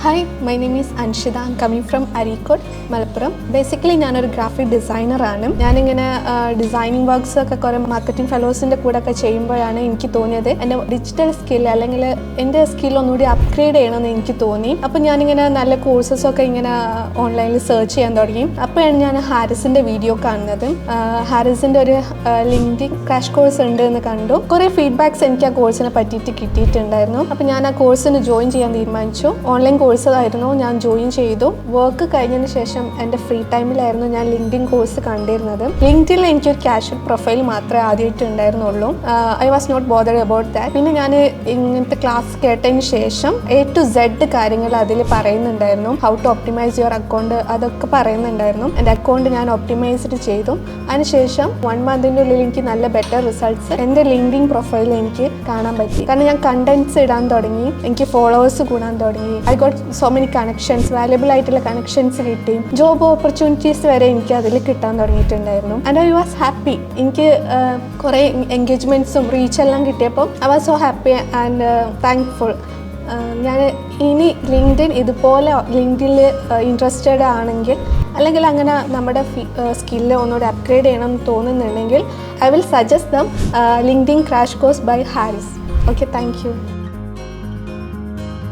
Hi, my name is Anshida. I'm coming from Arikod, Malappuram. Basically, I am a graphic designer. I am designing works and marketing fellows in the Kudaka chamber and a digital skill. I am skill on upgrade in Tony. Upon Yanning courses online search and Harris in the video. Harris in the LinkedIn crash course under the Kando. Kore feedbacks and course in a petite kitty tender. Upon Yana course in a join online course. ഞാൻ join ചെയ്തു work കഴിഞ്ഞതിന് ശേഷം എൻ്റെ free ടൈമിലായിരുന്നു ഞാൻ LinkedIn course കണ്ടിരുന്നത്. ലിങ്ക്ഡിനിൽ എനിക്കൊരു casual profile മാത്രമേ ആദ്യമായിട്ട് ഉണ്ടായിരുന്നുള്ളൂ. I was not bothered about that. പിന്നെ ഞാൻ ഇങ്ങനത്തെ ക്ലാസ് കേട്ടതിന് ശേഷം A to Z കാര്യങ്ങൾ അതിൽ പറയുന്നുണ്ടായിരുന്നു. How to optimise your account അതൊക്കെ പറയുന്നുണ്ടായിരുന്നു. എൻ്റെ അക്കൗണ്ട് ഞാൻ ഒപ്റ്റിമൈസ്ഡ് ചെയ്തു. അതിനുശേഷം 1 monthൻ്റെ ഉള്ളിൽ എനിക്ക് നല്ല ബെറ്റർ റിസൾട്ട്സ് എൻ്റെ ലിങ്ക്ഡിൻ പ്രൊഫൈലിൽ എനിക്ക് കാണാൻ പറ്റി. കാരണം ഞാൻ കണ്ടന്റ്സ് ഇടാൻ തുടങ്ങി, എനിക്ക് ഫോളോവേഴ്സ് കൂടാൻ തുടങ്ങി. I got so many connections, valuable ആയിട്ടുള്ള connections കിട്ടി. ജോബ് ഓപ്പർച്യൂണിറ്റീസ് വരെ എനിക്ക് അതിൽ കിട്ടാൻ തുടങ്ങിയിട്ടുണ്ടായിരുന്നു. And I was happy. എനിക്ക് കുറേ എൻഗേജ്മെൻറ്റ്സും റീച്ചെല്ലാം കിട്ടിയപ്പോൾ I was so happy and thankful. ഞാൻ ഇനി ലിങ്ക്ഡിൻ ഇതുപോലെ ലിങ്ക്ഡിനിൽ ഇൻട്രസ്റ്റഡ് ആണെങ്കിൽ അല്ലെങ്കിൽ അങ്ങനെ നമ്മുടെ സ്കില്ല് ഒന്നുകൂടി അപ്ഗ്രേഡ് ചെയ്യണം എന്ന് തോന്നുന്നുണ്ടെങ്കിൽ I will suggest them LinkedIn crash course by Harris. Okay, thank U.